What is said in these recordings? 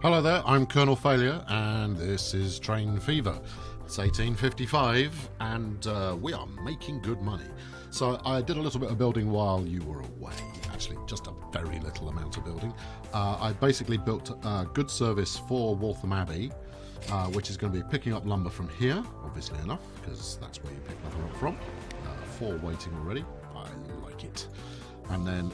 Hello there, I'm Colonel Failure, and this is Train Fever. It's 1855, and we are making good money. So I did a little bit of building while you were away. Actually, just a very little amount of building. I basically built a good service for Waltham Abbey, which is going to be picking up lumber from here, obviously enough, because that's where you pick lumber up from. 4 waiting already. I like it. And then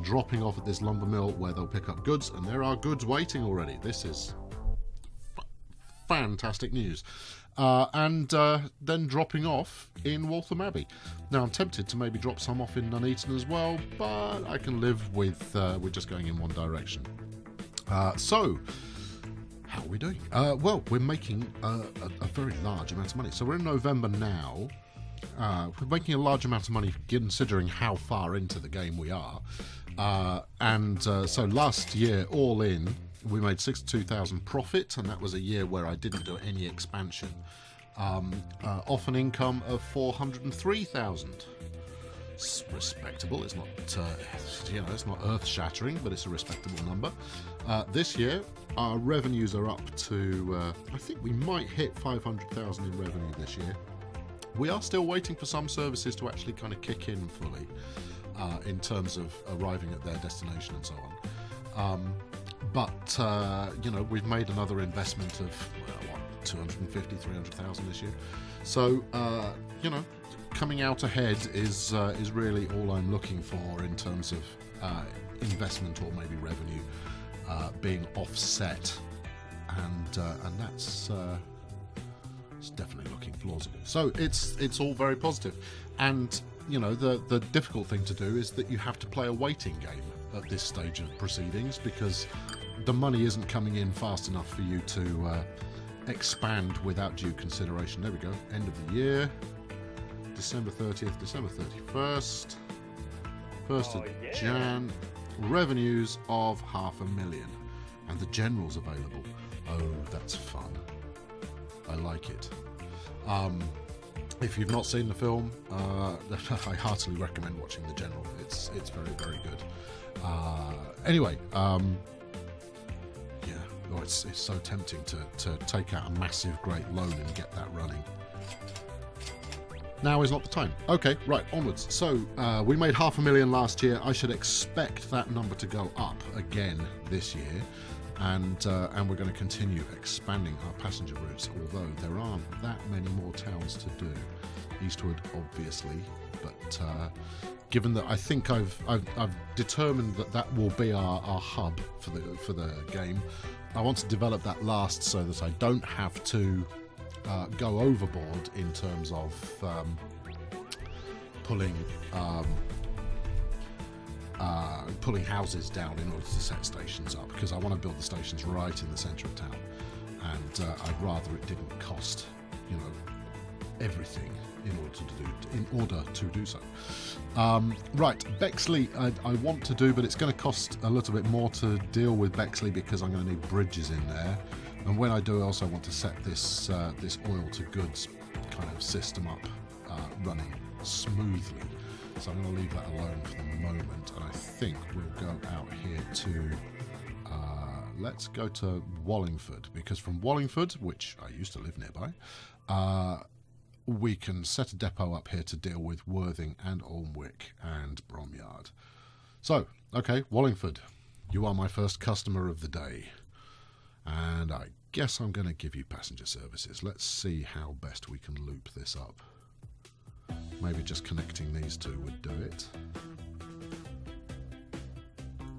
dropping off at this lumber mill where they'll pick up goods, and there are goods waiting already. This is fantastic news. And then dropping off in Waltham Abbey. Now I'm tempted to maybe drop some off in Nuneaton as well, but I can live with just going in one direction. So how are we doing? Well, we're making a very large amount of money. So we're in November now. We're making a large amount of money considering how far into the game we are. So last year, all in, we made 62,000 profit, and that was a year where I didn't do any expansion. Off an income of 403,000. It's respectable. It's not, it's not earth-shattering, but it's a respectable number. This year, our revenues are up to, I think we might hit 500,000 in revenue this year. We are still waiting for some services to actually kind of kick in fully in terms of arriving at their destination and so on. We've made another investment of 250, 300,000 this year. So, coming out ahead is really all I'm looking for in terms of investment or maybe revenue being offset, and that's. It's definitely looking plausible. So it's all very positive. And, the difficult thing to do is that you have to play a waiting game at this stage of proceedings because the money isn't coming in fast enough for you to expand without due consideration. There we go. End of the year. December 30th, December 31st. 1st of Jan. Revenues of 500,000. And the general's available. Oh, that's fun. I like it. If you've not seen the film, I heartily recommend watching The General. It's very, very good. It's so tempting to take out a massive, great loan and get that running. Now is not the time. Okay, right, onwards. So we made 500,000 last year. I should expect that number to go up again this year. And we're going to continue expanding our passenger routes, although there aren't that many more towns to do. Eastward, obviously, but given that I think I've determined that will be our hub for the game, I want to develop that last so that I don't have to go overboard in terms of pulling houses down in order to set stations up, because I want to build the stations right in the centre of town, and I'd rather it didn't cost everything in order to do so. Right, Bexley I want to do, but it's going to cost a little bit more to deal with Bexley because I'm going to need bridges in there, and when I do, I also want to set this oil to goods kind of system up running smoothly. So I'm going to leave that alone for the moment, and I think we'll go out here to, let's go to Wallingford, because from Wallingford, which I used to live nearby, we can set a depot up here to deal with Worthing and Olmwick and Bromyard. So, okay, Wallingford, you are my first customer of the day, and I guess I'm going to give you passenger services. Let's see how best we can loop this up. Maybe just connecting these two would do it.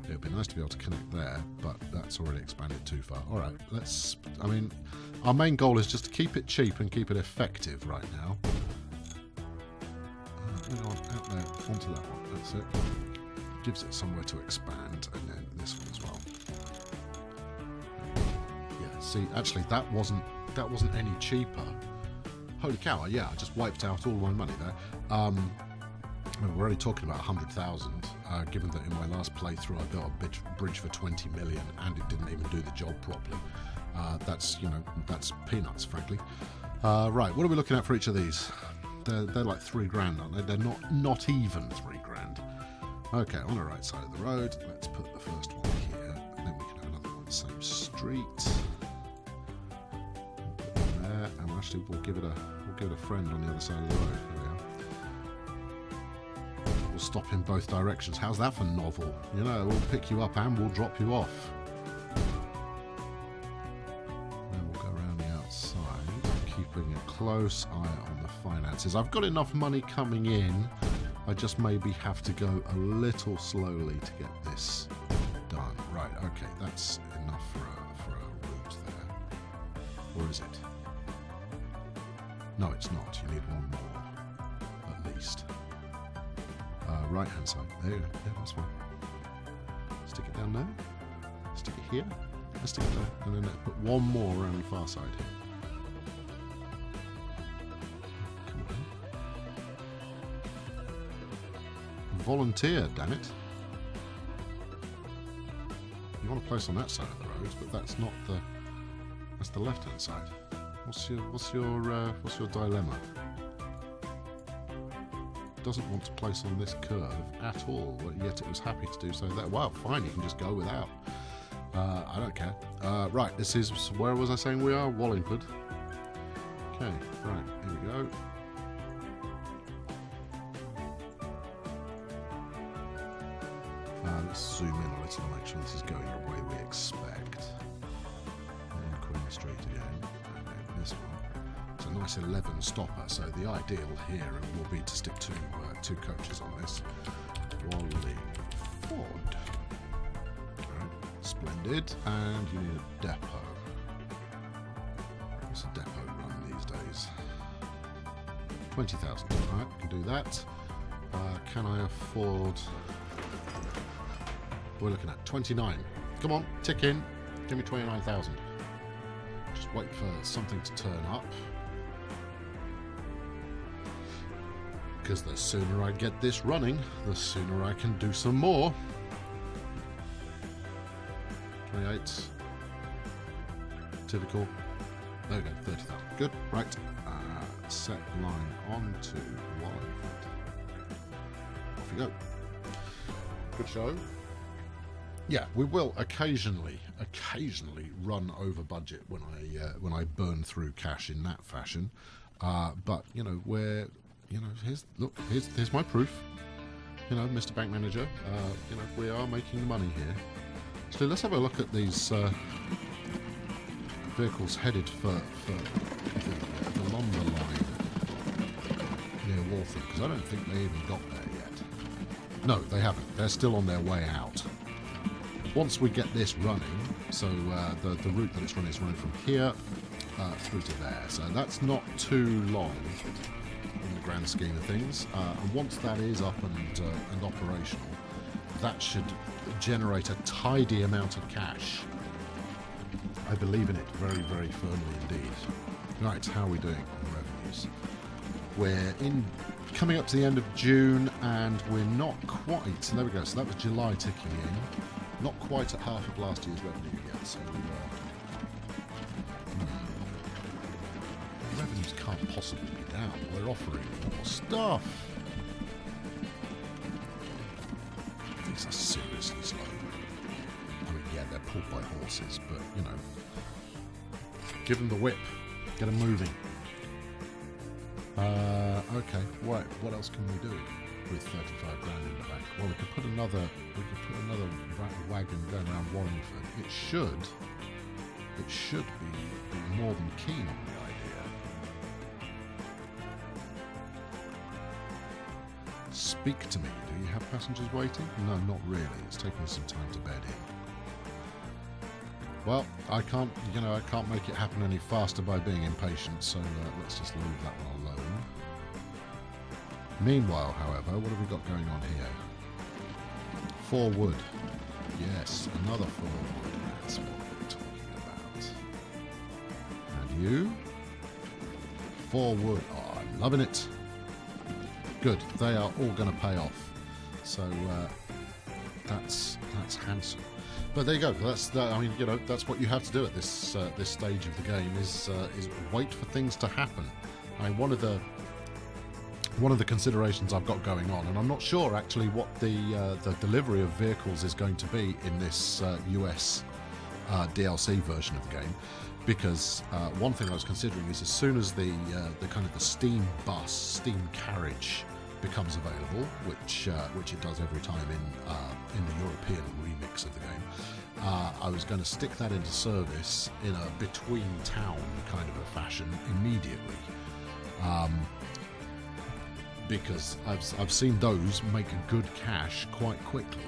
It would be nice to be able to connect there, but that's already expanded too far. Alright, our main goal is just to keep it cheap and keep it effective right now. Out there, onto that one, that's it. Gives it somewhere to expand, and then this one as well. Yeah, see, actually that wasn't any cheaper. Holy cow, yeah, I just wiped out all my money there. We're only talking about 100,000, given that in my last playthrough I built a bridge for 20 million and it didn't even do the job properly. That's peanuts, frankly. Right, what are we looking at for each of these? They're like $3,000, aren't they? They're not even $3,000. Okay, on the right side of the road, let's put the first one here, and then we can have another one Same street. There, and actually we'll give it a friend on the other side of the road. There we are. We'll stop in both directions. How's that for novel? You know, we'll pick you up and we'll drop you off. Then we'll go around the outside, keeping a close eye on the finances. I've got enough money coming in. I just maybe have to go a little slowly to get this done. Right, okay, that's enough for a route there. Or is it? No, it's not. You need one more, at least. Right hand side. There you go. Yeah, that's fine. Stick it down there. Stick it here. Let's stick it there. And then let's put one more around the far side. Come on. Volunteer, damn it. You want to place on that side of the road, but that's not the. That's the left hand side. What's your dilemma? Doesn't want to place on this curve at all, yet it was happy to do so. That well, fine, you can just go without. I don't care. Right, this is where was I saying we are? Wallingford. Okay, right, here we go. Let's zoom in a little and make sure this is going the way we expect. And Queen Street again. And this one. It's a nice 11 stopper, so the ideal here will be to stick to two coaches on this. Wallingford. Right, splendid. And you need a depot. What's a depot run these days? 20,000. Right, can do that. Can I afford... We're looking at 29. Come on, tick in. Give me 29,000. Just wait for something to turn up. Because the sooner I get this running, the sooner I can do some more. 28. Typical. There we go, 30,000. Good, right. Set line on to Wallingford. Off you go. Good show. Yeah, we will occasionally run over budget when I burn through cash in that fashion. But you know, here's my proof. You know, Mr. Bank Manager. You know, we are making money here. So let's have a look at these vehicles headed for the lumber line near Wallingford, because I don't think they even got there yet. No, they haven't. They're still on their way out. Once we get this running, so the route that it's running is running from here through to there. So that's not too long in the grand scheme of things. And once that is up and operational, that should generate a tidy amount of cash. I believe in it very, very firmly indeed. Right, how are we doing on revenues? We're coming up to the end of June, and we're not quite. So there we go. So that was July ticking in. Not quite at half of last year's revenue yet, so revenues can't possibly be down. We're offering more stuff. These are seriously slow. I mean, yeah, they're pulled by horses, but, you know, give them the whip. Get them moving. Okay, right, what else can we do with 35 grand in the bank? Well, we could put another wagon going around Wallingford. It should be more than keen on the idea. Speak to me. Do you have passengers waiting? No, not really. It's taking some time to bed in. Well, I can't make it happen any faster by being impatient, so let's just leave that one alone. Meanwhile, however, what have we got going on here? 4 wood. Yes, another 4 wood. That's what we're talking about. And you? 4 wood. Oh, I'm loving it. Good. They are all going to pay off. So that's handsome. But there you go. I mean, you know, that's what you have to do at this stage of the game is wait for things to happen. I mean, one of the considerations I've got going on, and I'm not sure actually what the delivery of vehicles is going to be in this US DLC version of the game, because one thing I was considering is as soon as the kind of the steam bus, steam carriage becomes available, which it does every time in the European remix of the game, I was going to stick that into service in a between town kind of a fashion immediately, because I've seen those make a good cash quite quickly.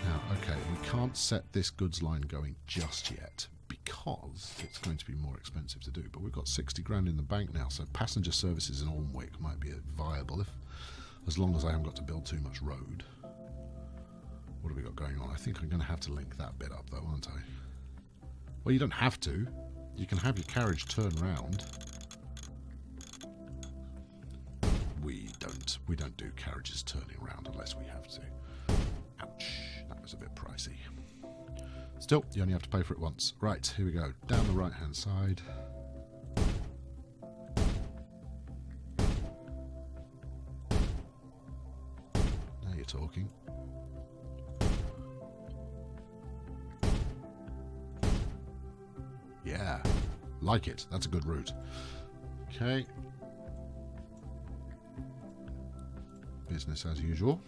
Now, okay, we can't set this goods line going just yet because it's going to be more expensive to do. But we've got 60 grand in the bank now, so passenger services in Olmwick might be viable as long as I haven't got to build too much road. What have we got going on? I think I'm going to have to link that bit up, though, aren't I? Well, you don't have to. You can have your carriage turn round. We don't do carriages turning round unless we have to. Ouch. That was a bit pricey. Still, you only have to pay for it once. Right, here we go. Down the right-hand side. Now you're talking. Yeah, like it. That's a good route. Okay. Business as usual.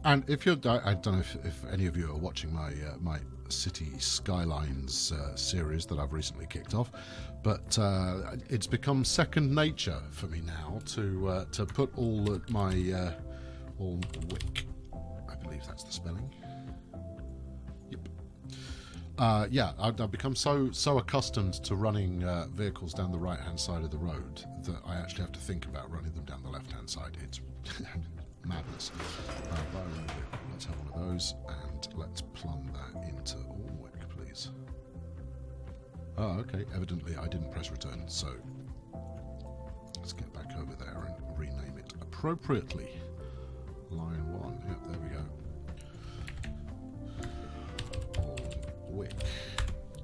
And if you're, I don't know if any of you are watching my my City Skylines series that I've recently kicked off, but it's become second nature for me now to put all of my Olmwick, I believe that's the spelling. Yep. Yeah, I've become so accustomed to running vehicles down the right-hand side of the road that I actually have to think about running them down the left-hand side. It's madness. Let's have one of those, and let's plumb that into Olmwick, please. Oh, okay. Evidently, I didn't press return, so let's get back over there and rename it appropriately. Line 1. Yep, there we go. Olmwick.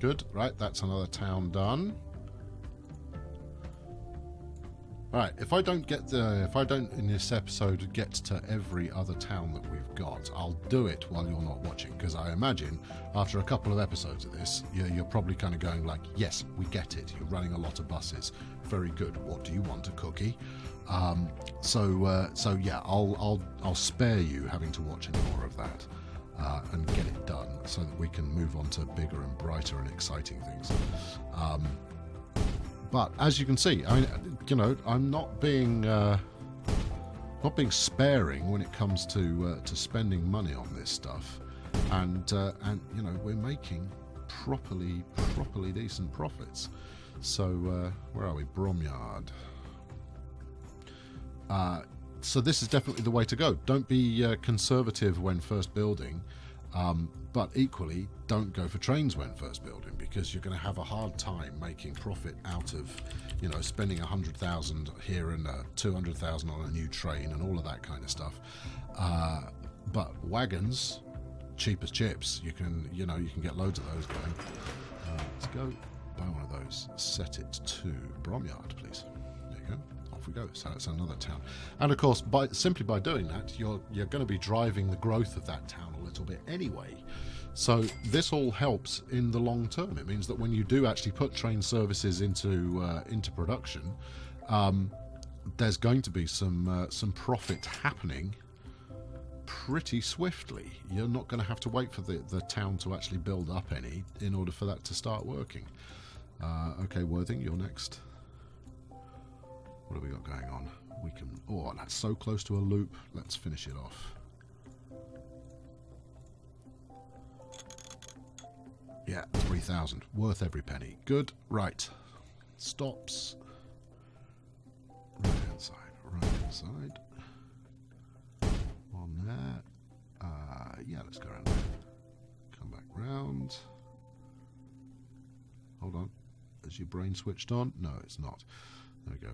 Good. Right, that's another town done. Right, if I don't in this episode get to every other town that we've got, I'll do it while you're not watching, because I imagine after a couple of episodes of this, you're probably kind of going like, yes, we get it. You're running a lot of buses. Very good. What do you want, a cookie? So yeah, I'll spare you having to watch any more of that and get it done so that we can move on to bigger and brighter and exciting things. But as you can see, I mean, you know, I'm not being sparing when it comes to spending money on this stuff, and you know, we're making properly decent profits. So where are we? Bromyard. So this is definitely the way to go. Don't be conservative when first building, but equally don't go for trains when first building, because you're going to have a hard time making profit out of, you know, spending 100,000 here and 200,000 on a new train and all of that kind of stuff. But wagons, cheap as chips. You can get loads of those going. Let's go buy one of those. Set it to Bromyard, please. There you go. Off we go. So it's another town, and of course, simply by doing that, you're going to be driving the growth of that town a little bit anyway. So this all helps in the long term. It means that when you do actually put train services into production, there's going to be some profit happening pretty swiftly. You're not going to have to wait for the town to actually build up any in order for that to start working. Okay, Worthing, you're next. What have we got going on? We can... Oh, that's so close to a loop. Let's finish it off. Yeah, 3,000. Worth every penny. Good. Right. Stops. Right-hand side. Right-hand side. On there. Yeah, let's go around there. Come back round. Hold on. Is your brain switched on? No, it's not. There we go.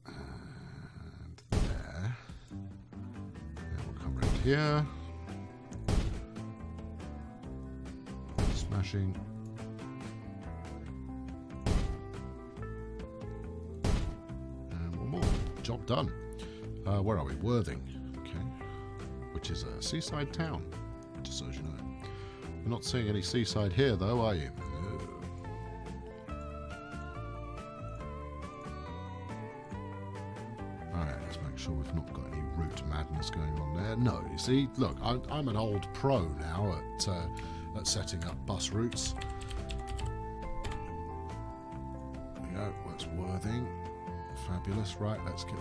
And there. Then we'll come around here. Smashing. And one more. Job done. Where are we? Worthing. Okay. which is a seaside town, just so as you know. You're not seeing any seaside here, though, are you? No. Alright, let's make sure we've not got any route madness going on there. No, you see, look, I'm an old pro now at setting up bus routes. There we go, that's Worthing. Fabulous. Right, let's get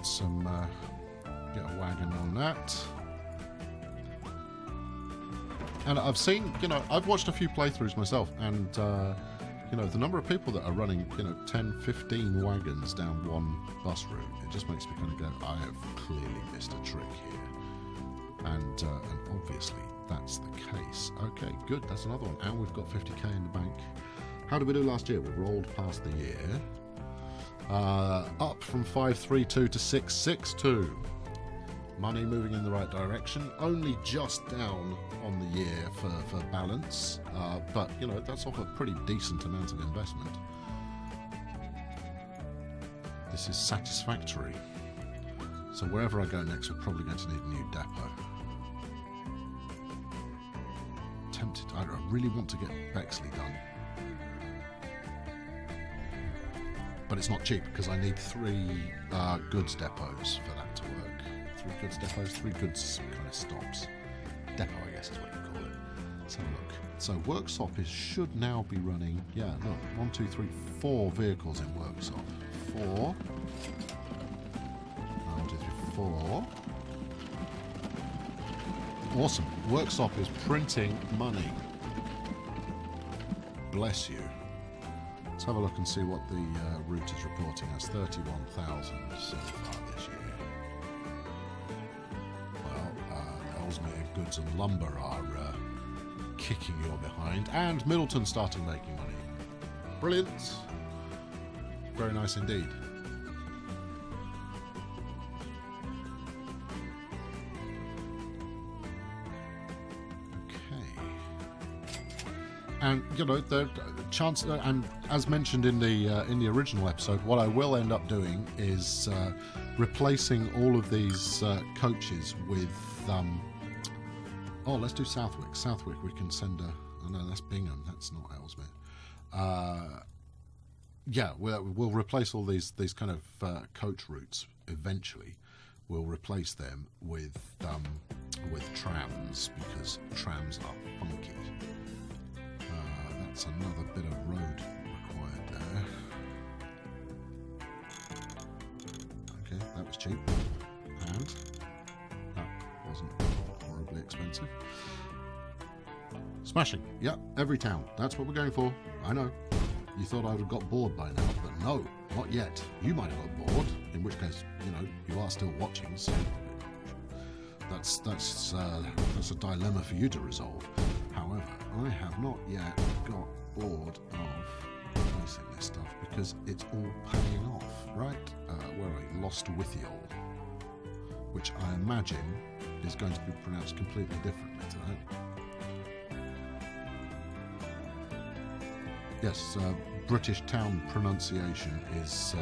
get a wagon on that. And I've seen, I've watched a few playthroughs myself, and, the number of people that are running, 10, 15 wagons down one bus route, it just makes me kind of go, I have clearly missed a trick here. And obviously, that's the case. Okay, good, that's another one. And we've got 50k in the bank. How did we do last year? We rolled past the year. Up from 532 to 662. Money moving in the right direction, only just down on the year for balance, but that's off a pretty decent amount of investment. This is satisfactory. So wherever I go next, we're probably going to need a new depot. Tempted, I really want to get Bexley done, but it's not cheap because I need 3 goods depots for that to work. 3 goods depots, 3 goods kind of stops. Depot, I guess is what you call it. Let's have a look. So workshop should now be running, yeah, look, 1, 2, 3, 4 vehicles in workshop. 4. 1, 2, 3, 4. Awesome. Workshop is printing money. Bless you. Let's have a look and see what the route is reporting as. 31,000 so far this year. Ellesmere Goods and Lumber are kicking your behind, and Middleton starting making money. Brilliant. Very nice indeed. And the chance, and as mentioned in the original episode, what I will end up doing is replacing all of these coaches with. Oh, let's do Southwick. Southwick, we can send a. Oh no, that's Bingham. That's not Ellesmere. Yeah, we'll replace all these kind of coach routes eventually. We'll replace them with trams, because trams are funky. That's another bit of road required there. Okay, that was cheap. And that wasn't horribly expensive. Smashing. Yep, every town. That's what we're going for. I know. You thought I would have got bored by now, but no, not yet. You might have got bored, in which case, you are still watching, so that's a dilemma for you to resolve. However, I have not yet got bored of replacing this stuff because it's all paying off, right? Where are we? Lostwithiel, which I imagine is going to be pronounced completely differently to that. Yes, British town pronunciation is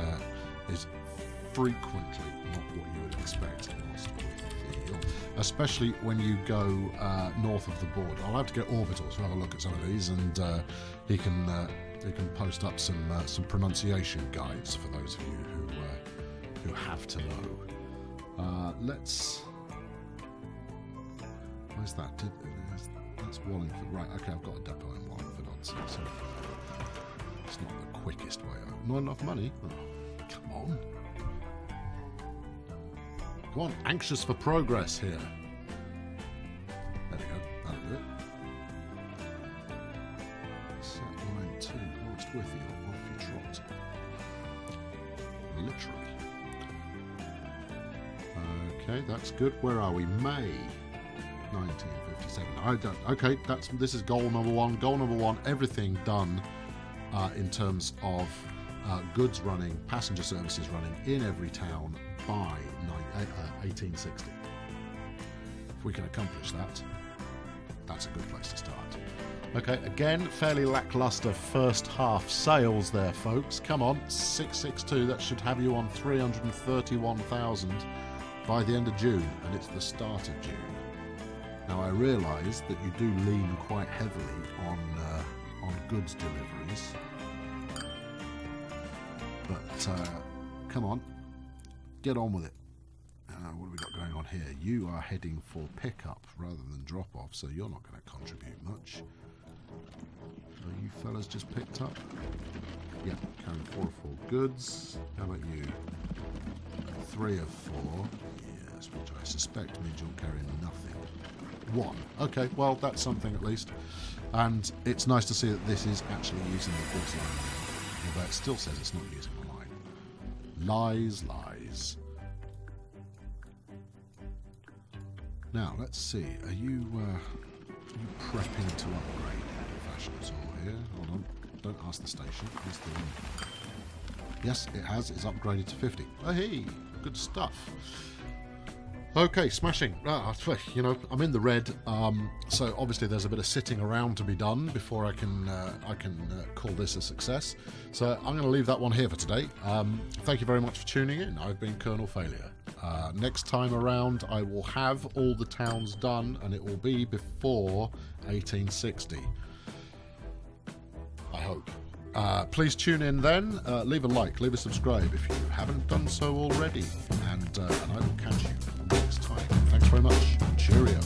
frequently not what you would expect in Lostwithiel, especially when you go north of the border. I'll have to get Orbital to have a look at some of these, and he can post up some pronunciation guides for those of you who have to know. Let's. Where's that? That's Wallingford, right? Okay, I've got a depot in Wallingford. So it's not the quickest way out. Not enough money. Oh, come on. Come on, anxious for progress here. There we go, that'll do it. Set line 2, Lostwithiel, off you trot. Literally. Okay, that's good. Where are we? May 1957. Okay, this is goal number 1. Goal number 1, everything done in terms of goods running, passenger services running in every town by 1860. If we can accomplish that, that's a good place to start. Okay, again, fairly lackluster first half sales there, folks. Come on, 662, that should have you on 331,000 by the end of June, and it's the start of June. Now I realise that you do lean quite heavily on goods deliveries, but come on, get on with it. What have we got going on here? You are heading for pickup rather than drop off, so you're not going to contribute much. Are you fellas just picked up? Yeah, carrying 4 of 4 goods. How about you? 3 of 4. Yes, which I suspect means you're carrying nothing. 1. Okay, well, that's something at least. And it's nice to see that this is actually using the goods line, although it still says it's not using the line. Lies, lies. Now, let's see. Are you prepping to upgrade your fashion tool here? Hold on. Don't ask the station. Ask the one. Yes, it has. It's upgraded to 50. Oh, hey, good stuff. Okay, smashing. You know, I'm in the red, so obviously there's a bit of sitting around to be done before I can call this a success. So I'm going to leave that one here for today. Thank you very much for tuning in. I've been Colonel Failure. Next time around, I will have all the towns done, and it will be before 1860. I hope. Please tune in then. Leave a like, leave a subscribe if you haven't done so already, and I will catch you next time. Thanks very much. Cheerio.